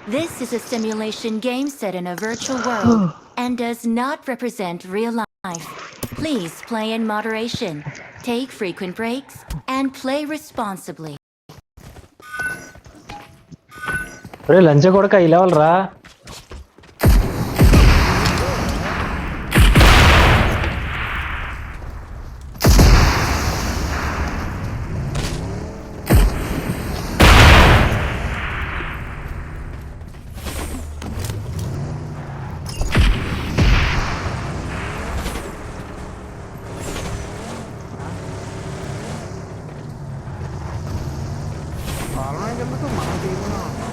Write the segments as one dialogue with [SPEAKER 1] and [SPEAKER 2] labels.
[SPEAKER 1] This is a simulation game set in a virtual world and does not represent real life. Please play in moderation, take frequent breaks, and play responsibly.
[SPEAKER 2] ఒరే లంచ కొడక ఈ level రా.
[SPEAKER 3] ఎందుకు మన టీంలో ఉన్నాం.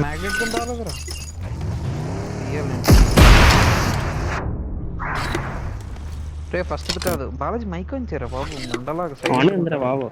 [SPEAKER 3] మ్యాగ్నెట్ కింద రాలేదురా రే ఫస్ట్ కాదు బాలాజీ మైక్ ఉంచారా బాబు ముండలాగా
[SPEAKER 4] సైడ్ బాబు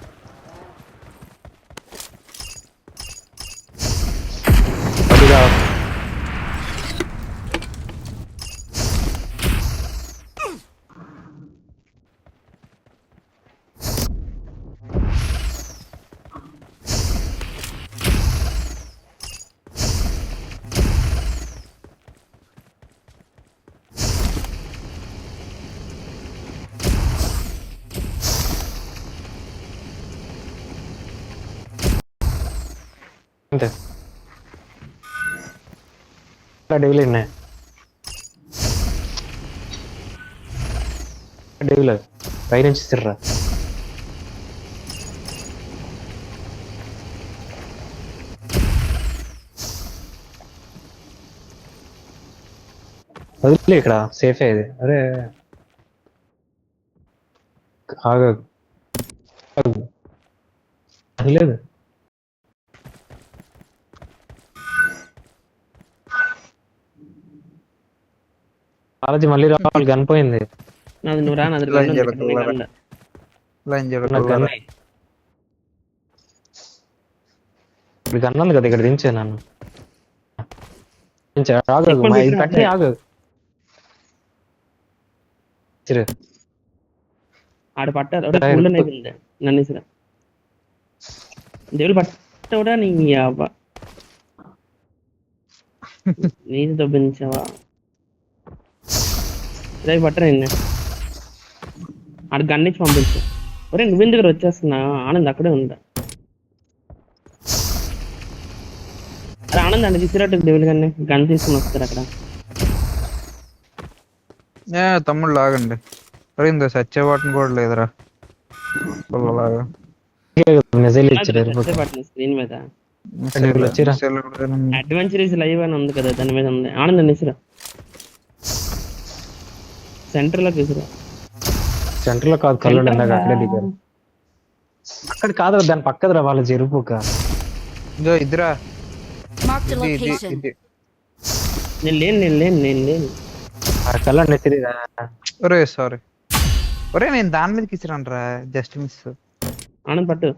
[SPEAKER 2] అంతే డెవిల్ డెవిల్ పై నుంచి తిర్రా వదిలే ఇక్కడ సేఫ్ అయ్యేది. అరే ఆగు లేదు కాలేజీ మళ్ళీ రావాలి కనిపోయింది.
[SPEAKER 4] నువ్వు రా
[SPEAKER 2] ఇప్పుడు కన్నాను కదా ఇక్కడ దించే నన్ను ఆగు కట్టి ఆగు
[SPEAKER 4] ఆడ పట్టారు నన్ను దేవుడు పట్టవుడా నీ అవ్వ నీది దొబ్బించావా రేపు పట్టరా నిన్న ఆడ గన్నిచ్చి పంపించు. ఒరే నువ్వు దగ్గర వచ్చేస్తున్నా ఆనంద్ అక్కడే ఉందా. అరే ఆనంద్ అంటే తీసుకురాటు దేవుడు కానీ గన్ తీసుకుని వస్తారు అక్కడ.
[SPEAKER 3] తమ్ముడు లాగండి ఇంత సచ్చే వాటిని కూడా లేదురా
[SPEAKER 4] స్క్రీన్ మీద అడ్వెంచరీస్ లైవ్ అని ఉంది కదా దాని మీద ఉంది. ఆనంద్ నిసిరా సెంటర్ లో తీసుకురా.
[SPEAKER 2] సెంటర్ లో కాదు కళ్ళు అక్కడే దిగారు. అక్కడ కాదు దాని పక్కదరా వాళ్ళ చెరుపుక
[SPEAKER 3] ఇద్దరా
[SPEAKER 4] నేను లేను
[SPEAKER 2] కళ్ళండి తిరిగా.
[SPEAKER 3] ఒరే సారీ ఒరే నేను దాని మీద కిసిరాను రా జస్ట్ మిస్.
[SPEAKER 4] ఆనంద్ పట్టు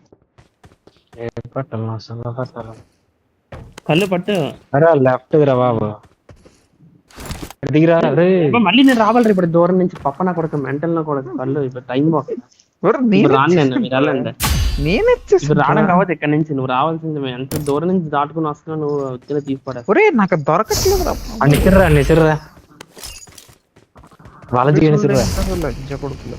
[SPEAKER 2] పట్టాలి
[SPEAKER 4] కళ్ళు పట్టు.
[SPEAKER 2] అరే లెఫ్ట్ రా బాబు దిగిరా.
[SPEAKER 4] మళ్ళీ నేను రావాలి ఇప్పుడు దూరం నుంచి పప్ప నా కొడుకు మెంటల్ నా కొడుకు కళ్ళు ఇప్పుడు టైం బాక్స్ రావడం కావద్దు ఇక్కడ నుంచి. నువ్వు రావాల్సింది ఎంత దూరం నుంచి దాటుకుని వస్తున్నా నువ్వు వచ్చిన తీసుకోవడం
[SPEAKER 3] నాకు దొరకట్లేదు
[SPEAKER 2] నిసిర్రా వాళ్ళ
[SPEAKER 3] కొడుకులు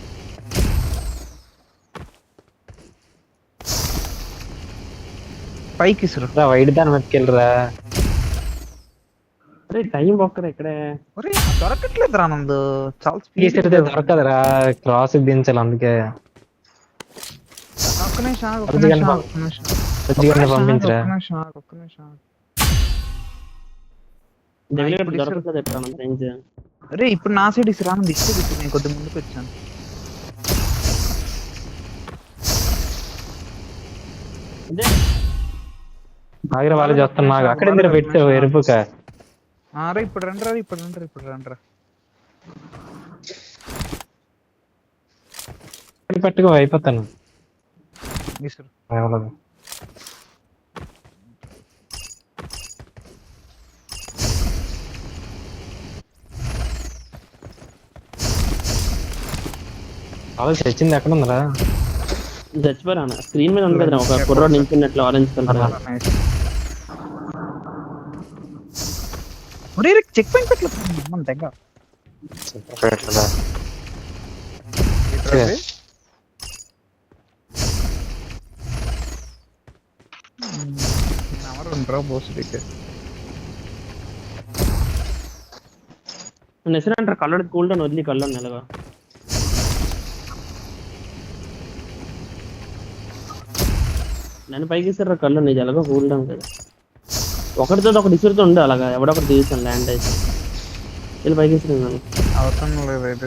[SPEAKER 3] పైకి ఇసురా
[SPEAKER 2] వైడ్ దాని వెతికెళ్ళరా.
[SPEAKER 4] అరే టైం బాక్కరా ఇక్కడే
[SPEAKER 3] దొరకట్లేదు ఆనంద్ చాలా
[SPEAKER 2] స్పీడ్ దొరకదురా క్రాస్ దించాలి అందుకే పంపించరా.
[SPEAKER 3] అరే ఇప్పుడు నా సైడ్ ఇసురా ఆనంద్ ఇచ్చేది నేను కొద్ది ముందుకు వచ్చాను.
[SPEAKER 2] ఆగిర వాళ్ళు చేస్తున్నా అక్కడ మీరు పెట్టావు ఎరుపుక.
[SPEAKER 3] ఇప్పుడు రండిరా
[SPEAKER 2] పెట్టుకో అయిపోతాను. కాలేజ్ వచ్చింది ఎక్కడ ఉందిరా?
[SPEAKER 4] చచ్చిపోరా స్క్రీన్ మీద ఉంది కదరా ఒక కుర్రోడు నించున్నట్లు ఆరెంజ్ కలర్.
[SPEAKER 3] నైస్. ఒరే చెక్ పాయింట్ పెట్టలేదు మన దగ్గర.
[SPEAKER 2] పెట్టలేదా?
[SPEAKER 3] ఎవరు ఉంటారో బోస్ దగ్గర.
[SPEAKER 4] నెసర్ అంటారు కళ్ళడు కూల్ డౌన్ వదిలి కళ్ళని నెలగా. నన్ను పైకి ఇస్తారా కళ్ళు నీది ఎలాగో కూల్ డౌన్ కదా. ఒకటితో ఒకటి ఇసురుతో ఉండే అలాగా ఎవడొకటి తీసాను ల్యాండ్ అయితే వీళ్ళు పైకి ఇస్తున్నాను.
[SPEAKER 3] అవసరం లేదు అయితే.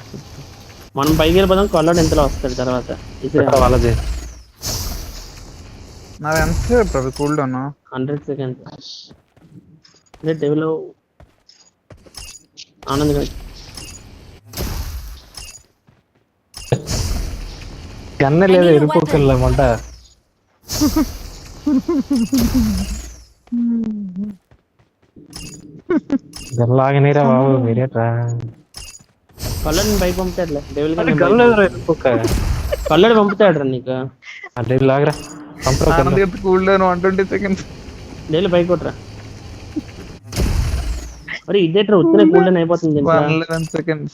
[SPEAKER 4] మనం పైకి వెళ్ళిపోదాం కళ్ళడు ఎంతలో వస్తాడు తర్వాత ఇసురు
[SPEAKER 2] వాళ్ళది
[SPEAKER 3] నాది ఎంత అది కూల్ డౌన్
[SPEAKER 4] 100 seconds. అదే టేబుల్ ఆనంద్ గారు
[SPEAKER 2] గన్న లేదు ఎరుపుకెళ్ళమంట. గల్లాగనీరా బాబు మీరేట్రా?
[SPEAKER 4] కళ్ళని పైకి పంపుతాడులే డెవిల్ కళ్ళడు పంపుతాడు రా నీకు.
[SPEAKER 2] అంటే లాగరా
[SPEAKER 3] కూల్ డౌన్ 120 seconds.
[SPEAKER 4] డైలీ పైకి కొట్టరా. మరి ఇదేట్రా ఉత్తరే కూల్ డౌన్ అయిపోతుంది.
[SPEAKER 3] 111 seconds.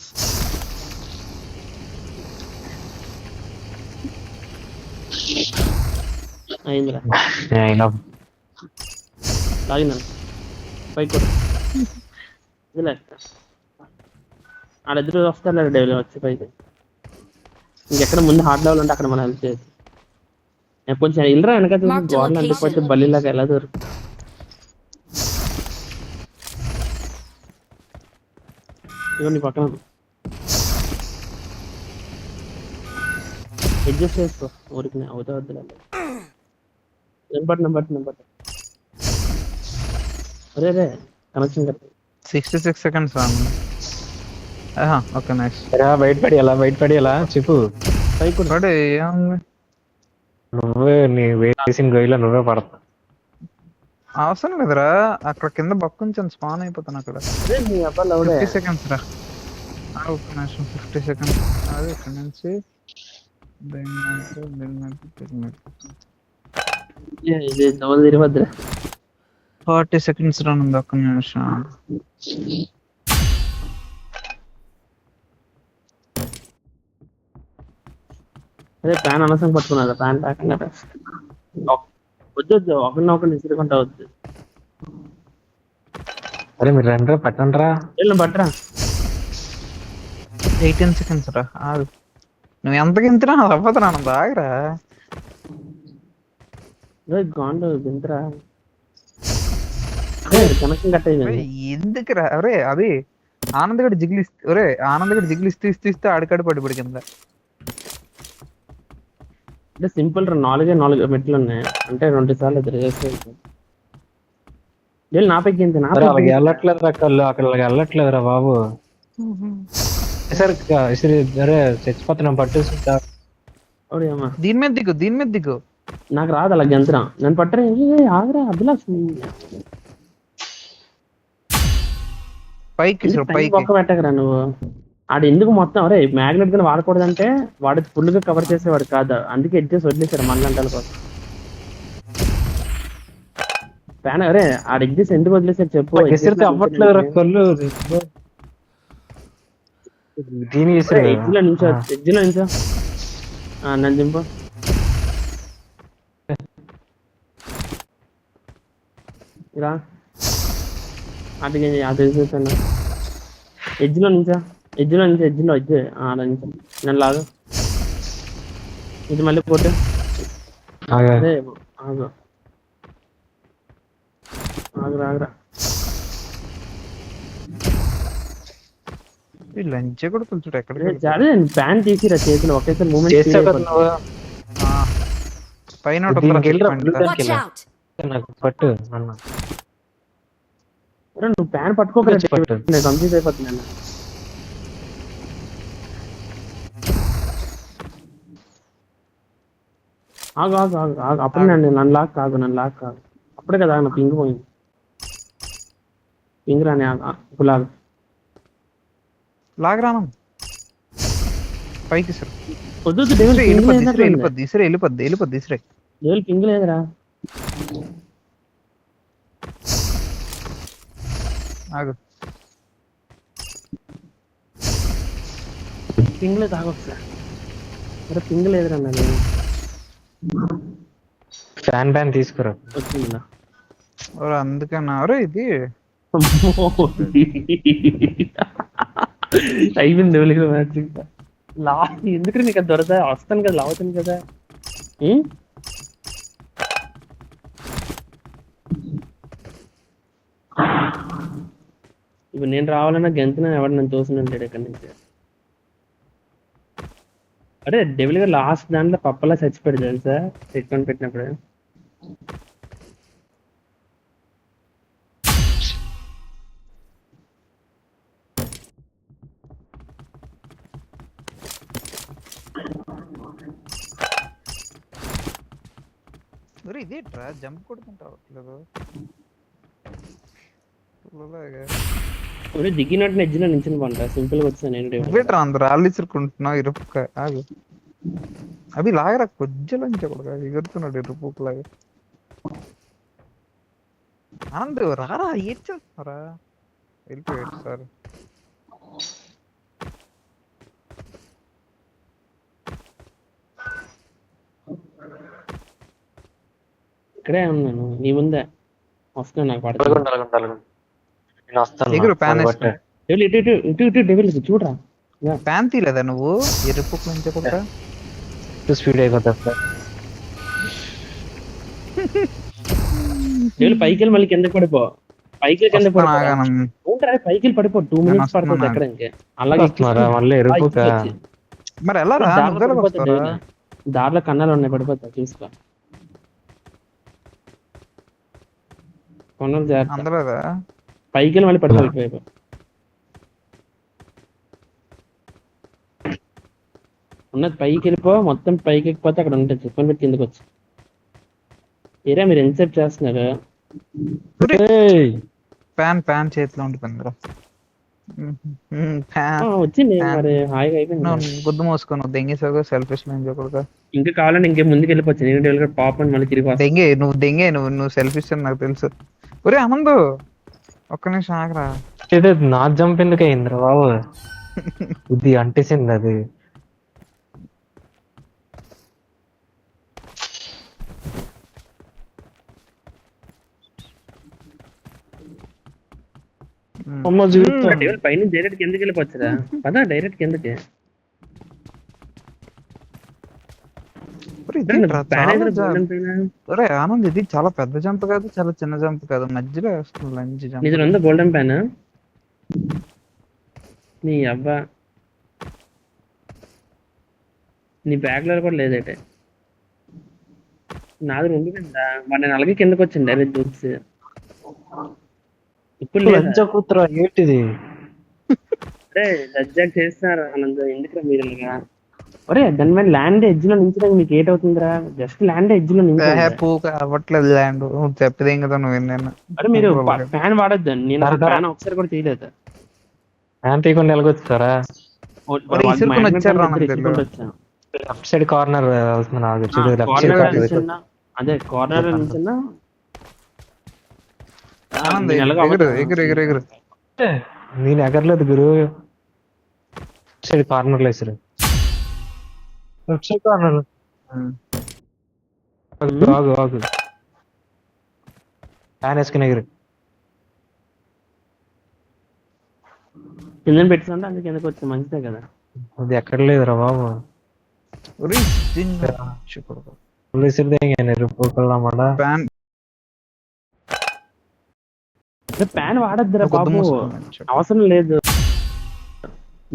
[SPEAKER 4] అయిందిరా లాగినా పైకి కొట్ట. ఇదిలే ఆడెదురు వస్తారు డైలీ వచ్చి పైకి. ఇంకెక్కడ ముందు హార్డ్ లెవెల్ ఉంటే అక్కడ మనం హెల్ప్ చేయొచ్చు. కొంచెం ఇల్లరా వెనక గోడలు అంటిపోతే బల్లిలాగా ఎలా దొరుకు. ఇవన్నీ పక్కన అడ్జస్ట్ చేసుకో ఊరికి అవుతా వద్దు. నెంబర్ అరే రే connection correct.
[SPEAKER 3] 66 seconds okay nice.
[SPEAKER 2] బయటపడి ఎలా చెప్పు.
[SPEAKER 4] పైకి కొట్టు.
[SPEAKER 3] ఏముంది
[SPEAKER 2] నువ్వే నీ వేసిన గొయ్యిలో నువ్వే పడతా.
[SPEAKER 3] అవసరం లేదురా అక్కడ కింద బక్కుంచాను స్పాన్ అయిపోతాను అక్కడ. 50 seconds రా. ఒక నిమిషం 50 seconds. అదే ఇక్కడ నుంచి
[SPEAKER 4] ఇది డబల్ తిరిగి
[SPEAKER 3] 40 seconds రా ఉంది. ఒక్క నిమిషం.
[SPEAKER 4] అదే ప్యాన్ అనవసరం పట్టుకున్నదా ప్యాన్ ప్యాకింగ్ వద్దు ఒకరిని ఇసురుకుంటా వద్దు.
[SPEAKER 2] అరే మీరు రండి పట్టండిరా.
[SPEAKER 4] పట్టరా
[SPEAKER 3] 18 seconds రా. నువ్వు ఎంతకి ఎంతరా అవ్వదురా నన్ను బాగరా.
[SPEAKER 4] గాండు దింతరా కనెక్షన్ కట్ అయింది.
[SPEAKER 3] ఎందుకురా అరే అది ఆనందగడి జిగిలి ఆనందగడి జిగిలి ఇస్తూ ఆడికాడు పడిపడి కింద.
[SPEAKER 4] అంటే సింపుల్ రా 4 మెట్లు ఉన్నాయి అంటే 2 సార్లు తిరిగేస్తే నా పైకి ఎంత
[SPEAKER 2] వెళ్ళట్లేదురా కళ్ళు అక్కడ వెళ్ళట్లేదురా బాబు. సరే చచ్చిపోతున్నాం పట్టు.
[SPEAKER 3] దీని మీద దిగు.
[SPEAKER 4] నాకు రాదు అలా గెంతరా నన్ను పట్టరా. ఆగరా అభిలాష్
[SPEAKER 3] పైకి
[SPEAKER 4] పక్క పెట్టకరా నువ్వు. ఆడు ఎందుకు మొత్తం అరే మ్యాగ్నెట్ గా వాడకూడదంటే వాడు ఫుల్ గా కవర్ చేసేవాడు కాదు. అందుకే ఎడ్జెస్ వదిలేశారు మన గంటల కోసం. ఫ్యాన్ అరే ఆడ ఎడ్జెస్ ఎందుకు వదిలేసారు చెప్పు.
[SPEAKER 2] అవ్వట్లేదు కళ్ళు.
[SPEAKER 4] ఎడ్జ్లో నుంచో నన్ను దింపు. రా అది చూసాను. ఎడ్జ్లో నుంచో అలా నుంచో నన్ను లాగా. ఇది మళ్ళీ పోతే అదే ఆగురా.
[SPEAKER 3] లంచ్ కూడా కొంచెం ఎక్కడ
[SPEAKER 4] ప్యాన్ తీసిరా చేతిలో ఒకేసారి మూమెంట్
[SPEAKER 3] పైన
[SPEAKER 2] పట్టు అన్న.
[SPEAKER 4] నువ్వు ప్యాన్ పట్టుకోకలేదు కంప్లీట్ అయిపోతుంది. ఆగు అప్పుడు నన్ను లాక్ కాదు అప్పుడే కదా నా పింగ్ పోయింది. పింగ్ రాని ఇప్పుడు
[SPEAKER 3] లాగరాను పైకి ఇసురు.
[SPEAKER 4] వద్దు డెవిల్ పింగ్
[SPEAKER 3] వెళ్ళిపోద్ది ఇసురే.
[SPEAKER 4] డెవిల్ పింగ్ లేదురా.
[SPEAKER 3] ఆగు.
[SPEAKER 4] పింగ్ లేదు ఆగొచ్చు. అరే పింగ్ లేదురా నాది.
[SPEAKER 2] ఫ్యాన్ తీసుకురా.
[SPEAKER 4] వచ్చిందా
[SPEAKER 3] అందుకన్నా ఇది
[SPEAKER 4] అయిపోయింది డెవిల్ మ్యాచ్. లాస్ట్ ఎందుకు నీకు అది దొరదా వస్తాను కదా లావుతాను కదా. ఇప్పుడు నేను రావాలన్నా గెంతున్నా ఎవరు నన్ను చూసినంటాడు ఇక్కడి నుంచి. అరే డెవిల్ గా లాస్ట్ దాంట్లో పప్పలా చచ్చిపోయాడు తెలుసా హెడ్ఫోన్ పెట్టినప్పుడు.
[SPEAKER 3] ఇది జంప్ కొడుకుంటావు
[SPEAKER 4] దిగినట్టు ఎడ్జిలో నించుని పంట సింపుల్ గా వచ్చాను నేను.
[SPEAKER 3] అందరు రాళ్ళు ఇసురుకుంటున్నావు ఇరుపుక. ఆగు అవి లాగరా కొజ్జలంచకూడదు ఎగురుతున్నాడు ఇరుపులాగా. ఆనంద్ రారా ఏం చేస్తున్నారా వెళ్ళిపోయాడు సార్.
[SPEAKER 4] ఇక్కడే ఉన్నాను నీ ముందే వస్తున్నాను. నాకు పడుతుంది డెవిల్ చూడరా.
[SPEAKER 3] ప్యాన్ తీలేదా నువ్వు ఎరుపు పెంచకుండా
[SPEAKER 2] స్పీడ్ అయిపోతా
[SPEAKER 4] డెవిల్ పైకి వెళ్ళి మళ్ళీ కిందకి పడిపో. పైకి కింద పైకి పడిపో 2 minutes పడుతుంది ఎక్కడ ఇంకే. అలాగే
[SPEAKER 2] మళ్ళీ ఎరుపుక
[SPEAKER 3] మరి ఎలా
[SPEAKER 4] దారిలో కన్నాలు ఉన్నాయి పడిపోతా చూసుకో. కొన్నాళ్ళు జాగ్రత్త. పైకి వెళ్ళి మళ్ళీ పడిపోయి ఉన్నది పైకి వెళ్ళిపో. మొత్తం పైకి ఎక్కిపోతే అక్కడ ఉంటుంది చెప్పని పెట్టి కిందకి వచ్చి. ఏరా మీరు ఎంతసేపు చేస్తున్నారు.
[SPEAKER 3] ప్యాన్ చేతిలో ఉంటుంది
[SPEAKER 4] వచ్చింది మరి హాయిగా అయిపోయింది.
[SPEAKER 3] గుద్దు మోసుకొని దెంగేసావు సెల్ఫిష్ కూడా.
[SPEAKER 4] ఇంకా కావాలంటే ఇంకే ముందుకు వెళ్ళిపోవచ్చు. నేను పాప అని మళ్ళీ తిరిగి
[SPEAKER 3] దెంగే నువ్వు సెల్ఫిష్ అని నాకు తెలుసు. ఒరే ఆనంద్ ఒక్క నిమిషం ఆగరా.
[SPEAKER 2] నా జంప్ ఎందుకు అయిందిరా బాబు. ఇది అంటేసింది అది.
[SPEAKER 4] పైన డైరెక్ట్ కిందకి వెళ్ళిపోవచ్చురా. పదా డైరెక్ట్ కిందకి.
[SPEAKER 3] ఆనంద్ ఇది చాలా పెద్ద జంప్ కాదు చాలా చిన్న జంప్ కాదు మధ్యలో లంచ్ జంప్.
[SPEAKER 4] నిజం ఉందా గోల్డెన్ ప్యాన్ నీ అబ్బా. నీ బ్యాగ్ లో కూడా లేదైతే. నాది రెండు కింద మన అలాగే కిందకి వచ్చింది డైరెక్ట్ దూసి. ఇప్పుడు
[SPEAKER 2] కూతురా ఏంటిది.
[SPEAKER 4] అరే దజ్జాక్ చేస్తున్నారు అనంత ఎందుకురా మీరు ఇలాగా. ఒరే దాని మీద ల్యాండ్ ఎడ్జ్ లో నించడానికి మీకు ఏట్ అవుతుందిరా. జస్ట్ ల్యాండ్ ఎడ్జ్ లో
[SPEAKER 3] అవ్వట్లేదు ల్యాండ్ చెప్పదేం కదా నువ్వు.
[SPEAKER 4] అరే మీరు ఫ్యాన్ వాడద్దు. నేను ఫ్యాన్ ఒకసారి కూడా తీయలేదు.
[SPEAKER 2] ఫ్యాన్ తీయకుండా ఎలాగొచ్చారా. లెఫ్ట్ సైడ్ కార్నర్
[SPEAKER 4] అదే కార్నర్ నించున్నా.
[SPEAKER 2] నేను ఎగరలేదు గురు. సైడ్ కార్నర్ లో వేసారు. Left side corner. ఆగు ఆగు ఫ్యాన్ వేసుకుని ఎగిరి
[SPEAKER 4] కింద పెట్టిందంటే అందుకే ఎందుకు వచ్చి మంచిదే కదా.
[SPEAKER 2] అది ఎక్కడ లేదురా బాబు.
[SPEAKER 4] ప్యాన్ వాడద్దురా బాబు అవసరం లేదు.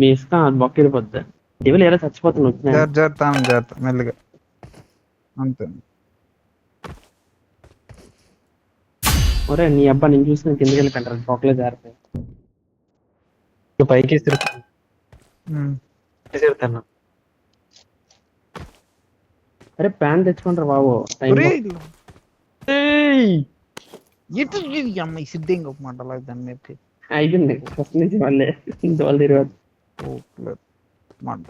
[SPEAKER 4] మీ ఇష్టం అది బొక్క వెళ్ళిపోద్ది. డెవిల్ ఏదో చచ్చిపోతున్నాడు
[SPEAKER 3] మెల్లిగా అంతే.
[SPEAKER 4] ఒరే నీ అబ్బా నేను చూసిన కిందకి వెళ్ళిపోయింటారు బొక్కలే జారిపోయి.
[SPEAKER 2] పైకి
[SPEAKER 4] అరే ప్యాన్ తెచ్చుకుంటారు బాబు.
[SPEAKER 3] సిద్ధంగా మంటలా దాన్ని
[SPEAKER 4] అయిపోయింది ఫస్ట్ నుంచి మళ్ళీ వాళ్ళు తిరగదు
[SPEAKER 3] మంట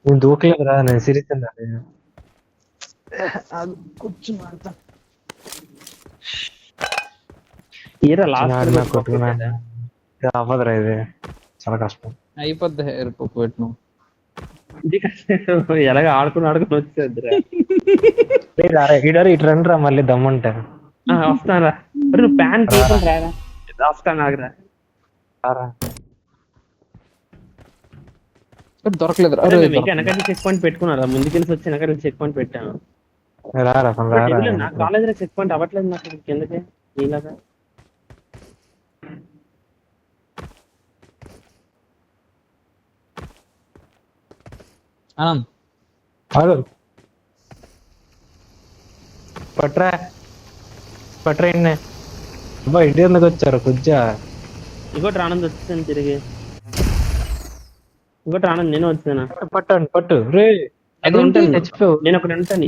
[SPEAKER 2] నేను దూకలేదురా, నేను సిరీస్
[SPEAKER 3] కూర్చున్నా
[SPEAKER 4] ఏరా లాస్ట్
[SPEAKER 2] కొట్టుకున్నా అవ్వదురా, ఇది చాలా కష్టం.
[SPEAKER 3] అయిపోద్ది ఎరుపు పెట్టు.
[SPEAKER 4] ఇది కష్టం. ఎలాగ ఆడుకుని వచ్చేద్దురా.
[SPEAKER 2] ఇటు రండి రా మళ్ళీ దమ్ముంటే.
[SPEAKER 4] వస్తానరా, నువ్వు ప్యాన్ తీసుకుని రారా. వస్తాను ఆగరా.
[SPEAKER 3] దొరకలేదు.
[SPEAKER 4] వెనకాల చెక్ పాయింట్ పెట్టుకున్నారా? ముందుకెళ్ళి వచ్చి వెనకాల చెక్ పాయింట్ పెట్టాను. నా కాలేజ్ లో చెక్ పాయింట్ అవ్వట్లేదు నాకు కిందకి నీలాగా.
[SPEAKER 2] పట్రా పట్రా అబ్బా, ఇంటి ఎందుకు వచ్చారు కొంచెం.
[SPEAKER 4] ఇంకోటి ఆనంద్ వచ్చాను తిరిగి. ఇంకోటి ఆనంద్ నేను వచ్చానా?
[SPEAKER 2] పట్టండి పట్టు రే. చచ్చిపోయావు.
[SPEAKER 4] నేను ఒకటి ఉంటాను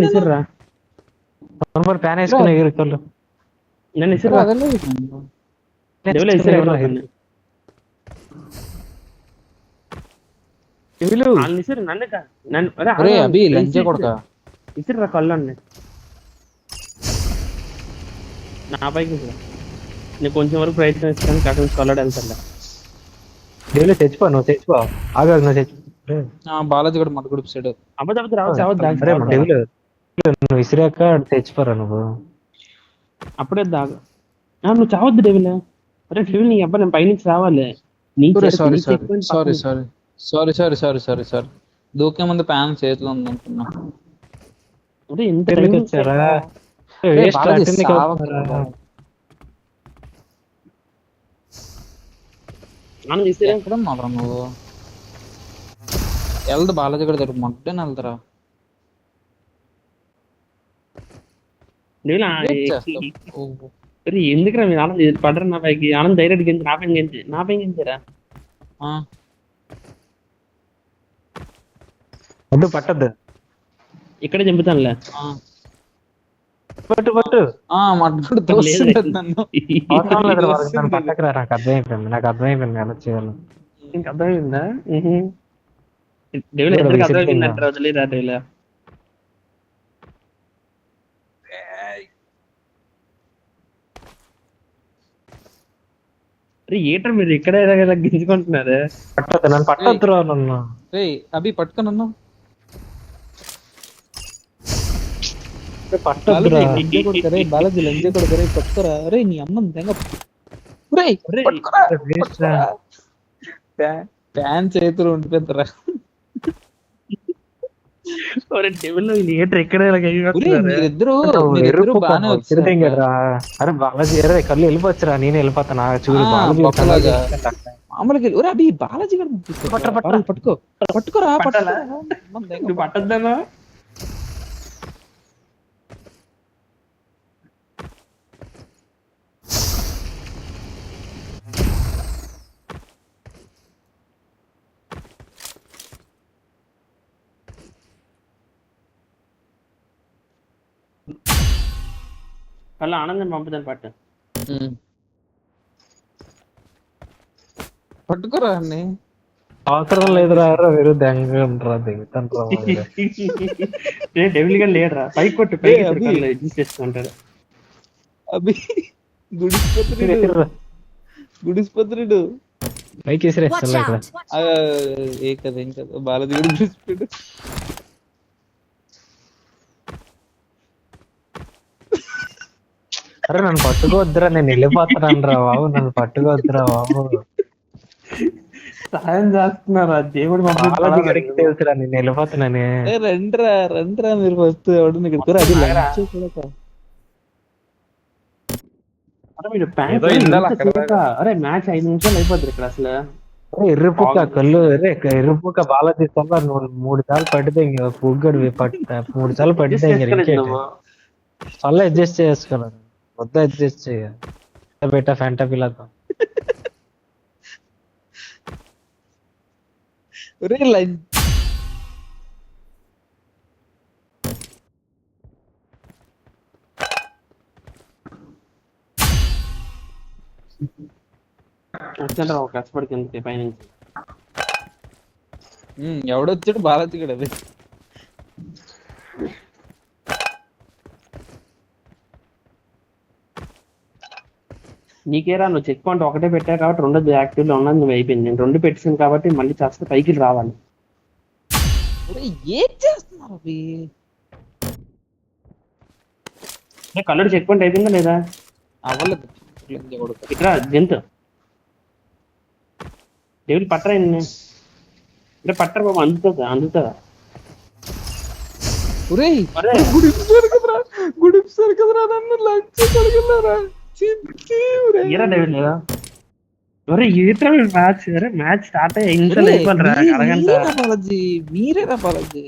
[SPEAKER 4] ఇసుర్రా.
[SPEAKER 2] ప్యాన్ వేసుకుని ఎగురుకోళ్ళు.
[SPEAKER 4] నన్ను ఇసుర్రా. ఇసుర్రా కళ్ళండి నా పైకి. నేను కొంచెం వరకు ప్రయత్నం ఇస్తాను, కాకుండా కళ్ళడు వెళ్తాను.
[SPEAKER 2] తెచ్చిపో, నువ్వు తెచ్చిపో. ఆగా నువ్వు తెచ్చిపో.
[SPEAKER 3] బాలాజీ కూడా మటు గుడి సైడ్
[SPEAKER 2] నువ్వు విసిరాక తెచ్చిపోరా నువ్వు.
[SPEAKER 4] అప్పుడే దాగా నువ్వు చావద్దు డెవిల్. అరే డెవిల్ నీ అబ్బా, నేను పైనుంచి రావాలి.
[SPEAKER 3] సారీ దూకే ముందు ప్యాన్ చేతిలో ఉంది అనుకున్నా.
[SPEAKER 4] అంటే ఎంత
[SPEAKER 2] వచ్చారా?
[SPEAKER 3] ఎక్కడ మాత్రం నువ్వు వెళ్దు బాలాజీ కూడా దగ్గర మొట్టని వెళ్తారా?
[SPEAKER 4] ఎందుకురా మీరు ఆనంద్ పడరు నా పైకి? ఆనంద్ డైరెక్ట్ గెంచి నా పైన గెంచారా?
[SPEAKER 2] వద్దు, పట్టద్దు.
[SPEAKER 4] ఇక్కడే చంపుతానులే.
[SPEAKER 2] పట్టు పట్టు. పట్టకరా, నాకు అర్థమైపోయింది ఎలా చేయాలి.
[SPEAKER 4] ఇంక అర్థమైందా? డెవిల్ ఎక్కడికి అర్థమైపోయిందంటారా? వదిలేరా డెవిల్. ఏటర్ మీరు ఇక్కడే గింజుకుంటున్నారు.
[SPEAKER 2] పట్టద్దు, నన్ను పట్టద్దురా. నన్ను
[SPEAKER 3] అభి పట్టుకున్నా. బాలాజీ లంజే కొడుకు పట్టుకోరా. అరే నీ అమ్మ ప్యాన్ చేతులు ఉండిపోతారా?
[SPEAKER 2] అరే బాలాజీ కళ్ళు వెళ్ళిపోవచ్చురా, నేను వెళ్ళిపోతానా? చూడు
[SPEAKER 3] మామూలుగా బాలాజీ పట్టుకోరా.
[SPEAKER 4] పట్టద్దానా? అలా ఆనందం పంపుతాను.
[SPEAKER 3] పట్టుకోరా అన్ని.
[SPEAKER 2] అవసరం లేదురా, వేరు దిగుతాను.
[SPEAKER 4] డెవిల్ గా లేడరా, పైకి కొట్టు. చేసుకుంటారు.
[SPEAKER 3] అభి గుడిసిపోతుడు
[SPEAKER 2] పైకి వేసిరేస్తా.
[SPEAKER 3] ఏం కదా బాలాజీ కూడా గుడిసిపోయాడు.
[SPEAKER 2] అరే నన్ను పట్టుకోవద్దురా, నేను వెళ్ళిపోతాను రా బాబు. నన్ను పట్టుకోవద్దురా బాబు.
[SPEAKER 4] సహాయం చేస్తున్నారా దేవుడు?
[SPEAKER 2] గడికి తెలుసురా, నేను వెళ్ళిపోతున్నాను.
[SPEAKER 3] రండ్రా మీరు ఫస్ట్ ఎవడు
[SPEAKER 4] అరే మ్యాచ్ 5 నిమిషాలు అయిపోద్ది ఇక్కడ అసలు.
[SPEAKER 2] ఎర్రపుక్క కళ్ళు ఎర్రపుక్క బాలాజీ కల్లా 3 సార్లు పడితే ఇంక పుగ్గడు 3 సార్లు పడితే చాలా అడ్జస్ట్ చేసుకున్నాను. వద్ద అడ్జస్ట్ చేయ బేటా ఫ్యాంటా పిల్లతో.
[SPEAKER 4] వచ్చారా ఒక కష్టపడికి ఎందుకు పైనుంచి?
[SPEAKER 3] ఎవడొచ్చాడు బాలాజీ కూడా అది.
[SPEAKER 4] నీకేరా నువ్వు చెక్ పాయింట్ ఒకటే పెట్టావు కాబట్టి రెండోది యాక్టివ్ లో ఉన్నది నువ్వు అయిపోయింది. నేను 2 పెట్టాను కాబట్టి మళ్ళీ చేస్తే పైకి రావాలి.
[SPEAKER 3] ఏం చేస్తున్నారు అవి?
[SPEAKER 4] కలర్ చెక్ పాయింట్ అయిపోయిందా లేదా?
[SPEAKER 3] అవ్వలేదు.
[SPEAKER 4] ఇక్కడ జంతు డెవిల్ పట్టరా అంటే పట్టరా బాబు, అందుతుందా మ్యాచ్ స్టార్ట్
[SPEAKER 3] మీరేనా బాలాజీ?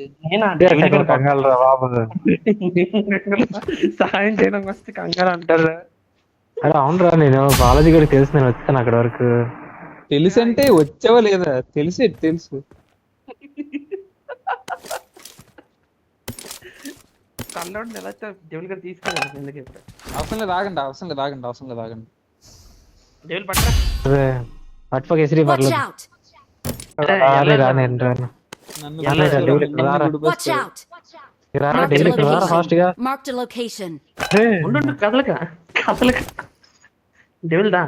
[SPEAKER 2] కంగారు రా బాబు.
[SPEAKER 4] సహాయం చేయడం వస్తే కంగారు అంటారు.
[SPEAKER 2] అరే అవునరా, నేను బాలాజీ గడికి తెలుసు, నేను వచ్చాను అక్కడ వరకు.
[SPEAKER 3] తెలుసు అంటే వచ్చావా లేదా? తెలుసు
[SPEAKER 4] కళ్ళోడు ఎలా డెవిల్ గారు తీసుకోలేదు ఎందుకు ఇప్పుడు.
[SPEAKER 3] అవసరం లేదు, ఆగండి.
[SPEAKER 4] డెవిల్ పట్టరా.
[SPEAKER 2] అరే పట్టుపక్క ఎసిరి
[SPEAKER 1] Watch
[SPEAKER 2] పర్లేదు.
[SPEAKER 1] out!
[SPEAKER 2] రా నేను రాను.
[SPEAKER 3] నన్ను
[SPEAKER 2] ఎలా
[SPEAKER 3] గుడిపేస్తారు,
[SPEAKER 2] డెవిల్
[SPEAKER 3] నన్ను
[SPEAKER 2] రారా.
[SPEAKER 1] Watch
[SPEAKER 3] గుడిపేస్తారు.
[SPEAKER 1] out!
[SPEAKER 2] రారా
[SPEAKER 1] Marked a
[SPEAKER 2] డెవిల్ రారా
[SPEAKER 1] location.
[SPEAKER 2] ఫాస్ట్ గా.
[SPEAKER 1] Marked a location.
[SPEAKER 4] ఉండు కదలక డెవిల్ దా.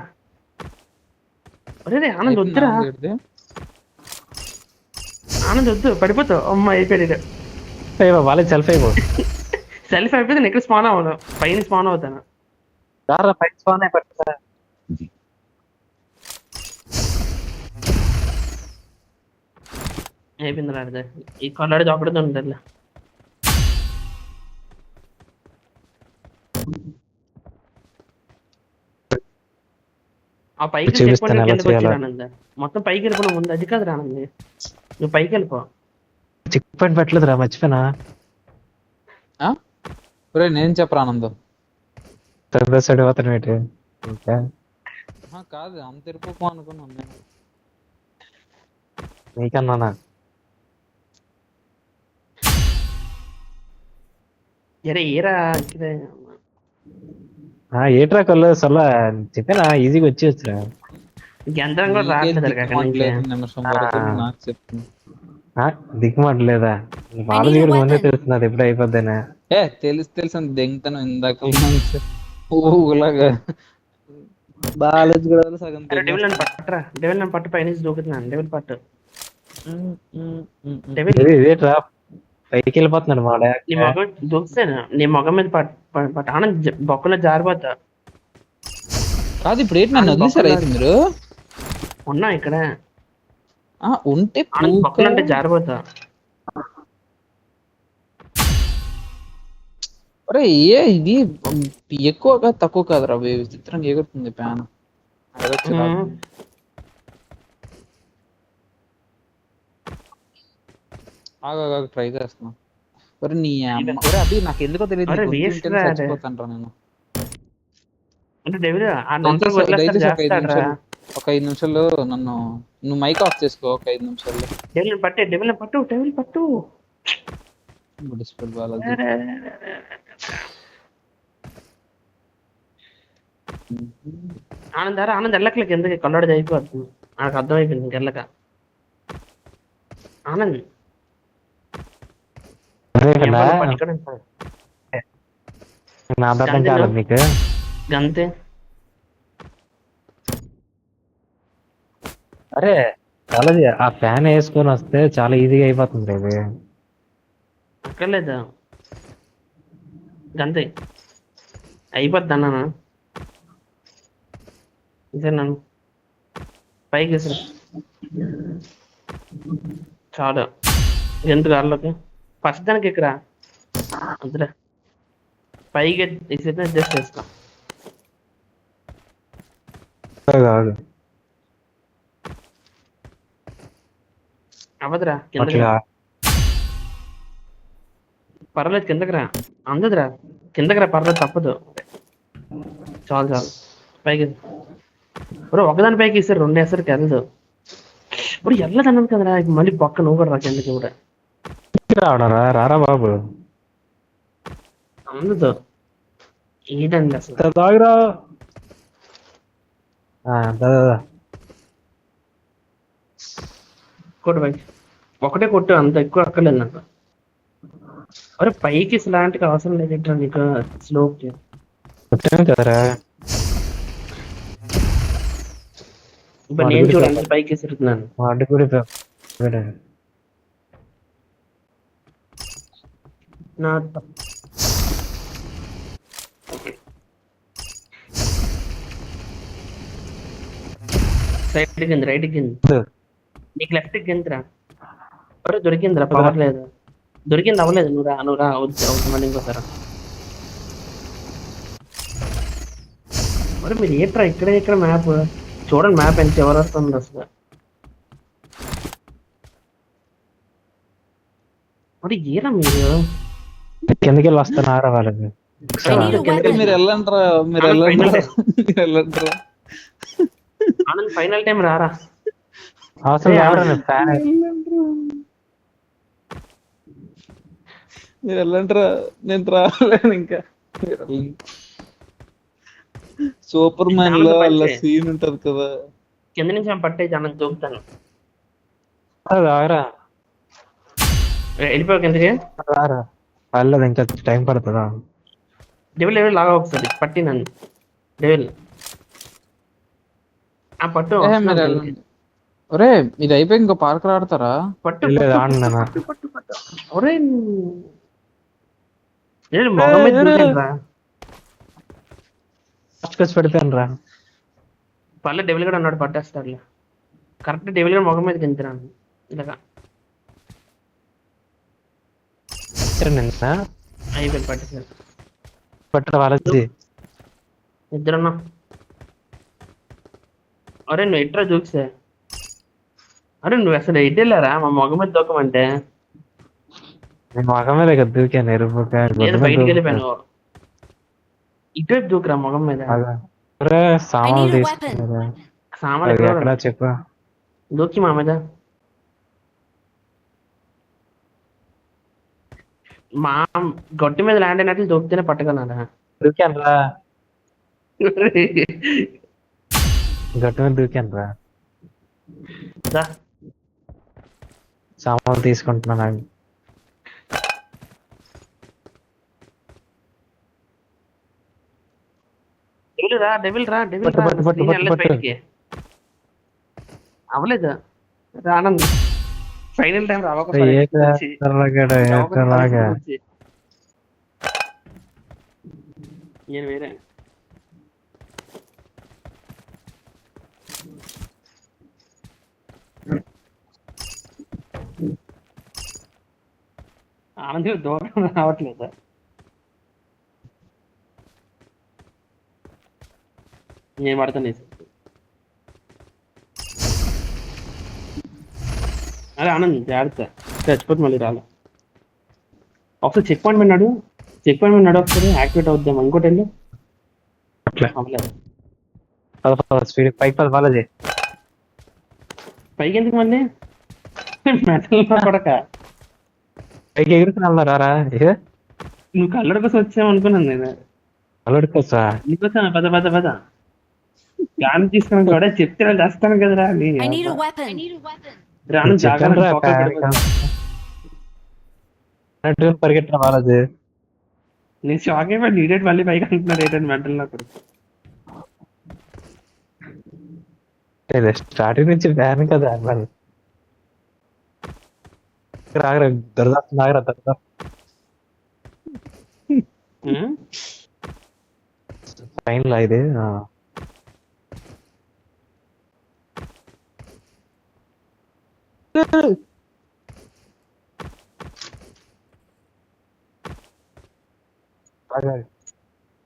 [SPEAKER 4] అరే ఆనంద్ వద్దురా, ఆనంద్ వద్దు, పడిపోతావు. అమ్మ అయిపోయాడు.
[SPEAKER 2] బాలాజీ సెల్ఫ్ అయిపో.
[SPEAKER 4] సెల్ఫ్ అయిపోతే నేను ఇక్కడ స్పాన్ అవ్వను, పైన స్పాన్ అవుతాను.
[SPEAKER 2] రారా పైన స్పాన్ అయి పట్టురా.
[SPEAKER 4] అయిపోయింది రాడు, ఈ కొల్లాడి దొక్కడుతూ ఉంటుంది. ఆ పైకి
[SPEAKER 2] చూపిస్తాను ఎలా చేయాలో.
[SPEAKER 4] ఆనంద్ మొత్తం పైకి వెళ్ళిపోవడం ముందు అది కాదు ఆనంద్, నువ్వు పైకి వెళ్ళిపో.
[SPEAKER 2] చెక్ పాయింట్ పెట్టలేదురా, మర్చిపోయినా.
[SPEAKER 3] నేను చెప్పరా ఆనందం?
[SPEAKER 2] సైడ్ పోతాను ఏంటి?
[SPEAKER 3] కాదు, అంత ఇరుపు అనుకున్నాను నేను.
[SPEAKER 2] నీకన్నా
[SPEAKER 4] ఎరే ఏరా
[SPEAKER 2] ఏట్రా కళ్ళు అసలు చెప్పానా, ఈజీగా వచ్చేయచ్చురా.
[SPEAKER 4] గంధం కూడా రావట్లేదు
[SPEAKER 3] నిమిషం వరకు నాకు చెప్తుంది.
[SPEAKER 2] దిక్కుమాటలేదా? బాలాజీ కూడా ముందే తెలుస్తున్నది ఎప్పుడు అయిపోద్దనే.
[SPEAKER 3] తెలుసు దెంగతనం ఇందాక ఊలాగా. బాలాజీ కూడా సగం
[SPEAKER 4] డెవిల్ నన్ను పట్టరా, డెవిల్ నన్ను పట్టు, పైన దూకుతున్నాను. డెవిల్ పట్టు,
[SPEAKER 2] ఇదేట్రా పైకి వెళ్ళిపోతున్నాడు మా డాడ్.
[SPEAKER 4] నీ మొగం దూకుతాను, నీ మొగం మీద పట్టు ఆనంద్, బొక్కలో జారిపోతా.
[SPEAKER 3] కాదు ఇప్పుడు ఏంటి నన్ను వదిలేసారు అయితే మీరు?
[SPEAKER 4] ఉన్నా ఇక్కడ
[SPEAKER 3] ఉంటే
[SPEAKER 4] ఆనంద్ బొక్కలు అంటే జారిపోతా.
[SPEAKER 3] అరే ఇది ఎక్కువ తక్కువ కాదురా, విచిత్రంగా ఎగురుతుంది ప్యాన్. ట్రై చేస్తున్నా. నీ అమ్మ అభి నాకు ఎందుకో తెలియదు, చచ్చిపోతాను నేను. ఒక 5 నిమిషాల్లో నన్ను నువ్వు మైక్ ఆఫ్ చేసుకో. ఒక 5 నిమిషాల్లో
[SPEAKER 4] డెవిల్ పట్టు. ఆనంద్ వెళ్ళట్లేదు ఎందుకు, కళ్ళోడి అయిపోతుంది. నాకు అర్థమైపోయింది ఇంకెళ్ళక. ఆనంద్
[SPEAKER 2] నీకు
[SPEAKER 4] గంతే.
[SPEAKER 2] అరే బాలాజీ ఆ ఫ్యాన్ వేసుకొని వస్తే చాలా ఈజీగా అయిపోతుంది. ఇది
[SPEAKER 4] అక్కర్లేదు, గంతే అయిపోద్ది అన్నానా. ఇదే నన్ను పైకి వేసా చాలు. ఎందుకు గాల్లోకి ఫస్ట్ దానికి ఇక్కడ అంతలే పైకి అడ్జస్ట్ చేస్తా. అవదురా కిందకి, పర్లేదు కిందకి రా. అందదురా కిందకి రా, పర్లేదు తప్పదు. చాలు పైకి ఒకదాని పైకి ఇస్తారు, 2 వేసరికి వెళ్ళదు. ఇప్పుడు వెళ్ళదు అన్నది కదరా, మళ్ళీ పక్క నువ్వు కూడా రా కిందకి కూడా.
[SPEAKER 2] రారా బాబు,
[SPEAKER 4] అందదు ఏంటండి అసలు.
[SPEAKER 2] తాగురా
[SPEAKER 4] కొట్టు పైకి. ఒకటే కొట్టు, అంత ఎక్కువ అక్కర్లేదు నాకు. అరే పైకి ఇలాంటికి అవసరం లేదంటే నీకు స్లోప్.
[SPEAKER 2] కొట్టాను కదరా.
[SPEAKER 4] ఇప్పుడు నేను చూడండి పైకి ఇస్తున్నాను.
[SPEAKER 2] వాడి కూడా
[SPEAKER 4] నా సైడ్ కింద, రైట్ కింద, నీకు లెఫ్ట్ కిందరా. అరే దొరికిందిరా, పవర్ లేదు. దొరికింది, అవ్వలేదు. నువ్వు రా అవుతుంది ఇంకోసారి. మరి మీరు ఏంట్రా ఇక్కడ మ్యాప్ చూడండి, మ్యాప్ ఎంత ఎవరు వస్తుంది అసలు. మరి ఏరా మీరు
[SPEAKER 2] కిందకి వెళ్ళి వస్తున్నారా వాళ్ళకి?
[SPEAKER 3] మీరు వెళ్ళంటారా,
[SPEAKER 4] ఆనంద్ ఫైనల్ టైం రారా.
[SPEAKER 2] అవసరం ఎవరైనా ఫ్యాన్
[SPEAKER 3] మీరు వెళ్ళంటారా, నేను రాలేను ఇంకా. సూపర్ మ్యాన్ లో వాళ్ళ సీన్ ఉంటది కదా,
[SPEAKER 4] కింద నుంచి నేను పట్టేసి అన్నం చూపుతాను.
[SPEAKER 2] రారా
[SPEAKER 4] వెళ్ళిపోయావు కిందకి.
[SPEAKER 2] రారా వెళ్ళదు, ఇంకా టైం పడుతుందా?
[SPEAKER 4] డెవిల్ లాగా ఒకసారి పట్టి నన్ను డెవిల్ ఆ పట్టు.
[SPEAKER 3] ఒరే ఇది అయిపోయి ఇంకో పార్క్ ఆడతారా?
[SPEAKER 4] పట్టు
[SPEAKER 2] లేదు, ఆడినా
[SPEAKER 4] ఒరే మొగం మీద దూకేంట్రా.
[SPEAKER 2] వచ్చి పెడతాను రా.
[SPEAKER 4] పర్లేదు, డెవిల్ కూడా అన్నాడు పట్టేస్తాడులే. కరెక్ట్ డెవిల్ కూడా మొగం మీద గింతురాను ఇలాగా. అయిపోయింది, పట్టేసారు.
[SPEAKER 2] పట్ట వాళ్ళది
[SPEAKER 4] ఇద్దరున్నా. అరే నువ్వు ఎట్రా చూసే. అరే నువ్వు అసలు ఎటు వెళ్ళారా మా మొగ మీద దూకమంటే?
[SPEAKER 2] నేను మొగం మీద కదా దూకాను, ఎరుపుగా
[SPEAKER 4] బయటికి వెళ్ళిపోయాను. ఇటువైపు దూకురా మొగం మీద.
[SPEAKER 2] సామాన్లు తీసుకున్నారా?
[SPEAKER 4] సామాన్లు
[SPEAKER 2] ఎక్కడ చెప్పు.
[SPEAKER 4] దూకి మా మీద. మా గొట్టి మీద ల్యాండ్ అయినట్లు దూకితేనే పట్టగలరా?
[SPEAKER 2] దూకాను రా, గట్టు మీద దూకాను రా. సామాన్లు తీసుకుంటున్నాను.
[SPEAKER 4] అవ్వలేదు ఆనంద్. ఫైనల్ టైం నేను వేరే ఆనంద్ దూరం రావట్లేదు. నేను పడతాను. అరే ఆనంద్ జాగ్రత్త, చచ్చిపోతే మళ్ళీ రాలే. ఒకసారి చెక్ పాయింట్ విన్నాడు, ఒకసారి యాక్టివేట్ అవుద్దాం. ఇంకోటి వెళ్ళు. పైకి ఎందుకు మళ్ళీ మెటల్ కొడక?
[SPEAKER 2] పైకి ఎగురుకుని వెళ్దారా?
[SPEAKER 4] నువ్వు కల్లడి కోసం వచ్చావు అనుకున్నాను నేను.
[SPEAKER 2] అల్లుడుకోసా
[SPEAKER 4] నీకోసం పద గాని తీసుకుని కూడా చెప్తే చేస్తాను కదరా.
[SPEAKER 2] పరిగెట్టిన వాళ్ళది.
[SPEAKER 4] నేను షాక్ అయిపోయి నీడెడ్ మళ్ళీ పైకి అంటున్నాడు ఏంటంటే మెంటల్ నాకు.
[SPEAKER 2] స్టార్టింగ్ నుంచి బ్యాన్ కదా మరి. దొరదా ఫైన్ లా ఇది.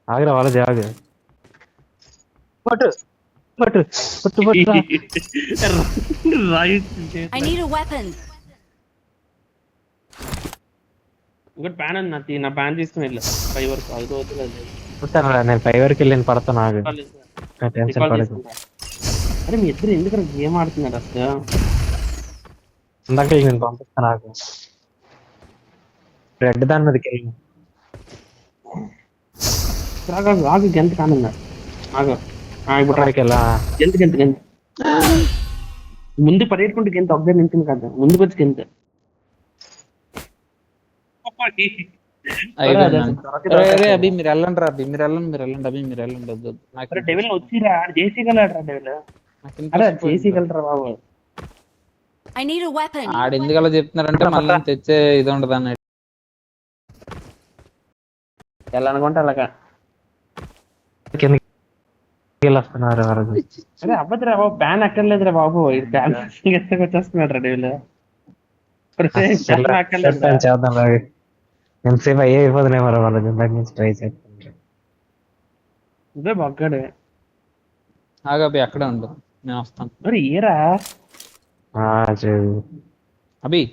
[SPEAKER 2] ఆగరా వాళ్ళది, ఆగు. పట్టు పట్టు పట్టు పట్టు.
[SPEAKER 4] ఇంకోటి ప్యాన్ ఉంది, నా ప్యాన్ తీసుకుని వెళ్ళా 5 వరకు. అది వద్దులేదు,
[SPEAKER 2] నేను 5 వరకు వెళ్ళి పడతాను. ఆగు, టెన్షన్ పడకు.
[SPEAKER 4] అరే మీ ఇద్దరు ఎందుకు గేమ్ ఆడుతున్నారు అసలు?
[SPEAKER 2] ఇందాక నేను పంపిస్తాను. ఆగు, రెడ్ దాని మీదకి వెళ్ళి
[SPEAKER 4] ఆగు. గెంత కానున్నారు. ఆగు ఇప్పుడు గెంత ముందు పరిగెట్టుకుంటే గెంత ఒక్కడే నింటుంది కదా, ముందుకు వచ్చి గెంత.
[SPEAKER 3] అరే అభి మీరు వెళ్ళండి రా అభి మీరు వెళ్ళండి అభి మీరు వెళ్ళండి వద్దు నాకు
[SPEAKER 4] డెవిల్ వచ్చిరా చేసి గలరా డెవిల్ అరే చేసి గలరా బాబు
[SPEAKER 1] I need a weapon.
[SPEAKER 3] ఆడు ఎందుకు అలా చెప్తున్నారంటే మళ్ళీ తెచ్చే ఇది ఉండదు అన్నట్టు
[SPEAKER 4] ఎలా అనుకుంటే అలాగా
[SPEAKER 2] కిందకి వస్తున్నారు వరకు
[SPEAKER 4] అరే అవ్వదురా బాబు ప్యాన్ అక్కర్లేదురా బాబు ఇది ప్యాన్ వచ్చేస్తున్నాడు రా డెవిల్
[SPEAKER 2] చెప్పాను చేద్దాం రాగి ఎంతసేపు అయ్యే అయిపోతున్నాయి మరి వాళ్ళకి ఇందాక నుంచి ట్రై చేస్తుంటే
[SPEAKER 4] ఇదే బగ్గాడు
[SPEAKER 3] ఆగా అభి అక్కడే ఉండు నేను వస్తాను
[SPEAKER 4] మరి ఏరా
[SPEAKER 3] అభి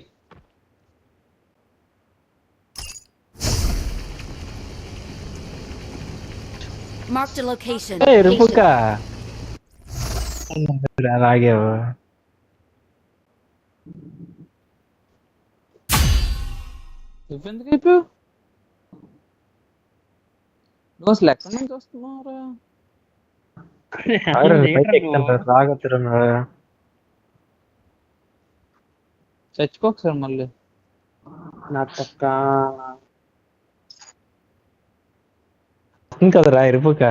[SPEAKER 1] Marked a location.
[SPEAKER 2] రుపుక రాగేవు
[SPEAKER 3] నువ్వెందుకు అయిపోయావు నువ్వు అసలు ఎక్కడి నుంచి వస్తున్నావురా
[SPEAKER 2] రాగొత్తున్నారు
[SPEAKER 3] చచ్చిపోకు సార్ మళ్ళీ
[SPEAKER 4] నా పక్క
[SPEAKER 2] ఇంకదరా ఇరుపుక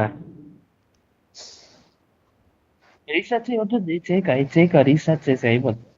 [SPEAKER 4] రీసెర్చ్ చేయొద్దు చేయక రీసెర్చ్ చేసి అయిపోద్ది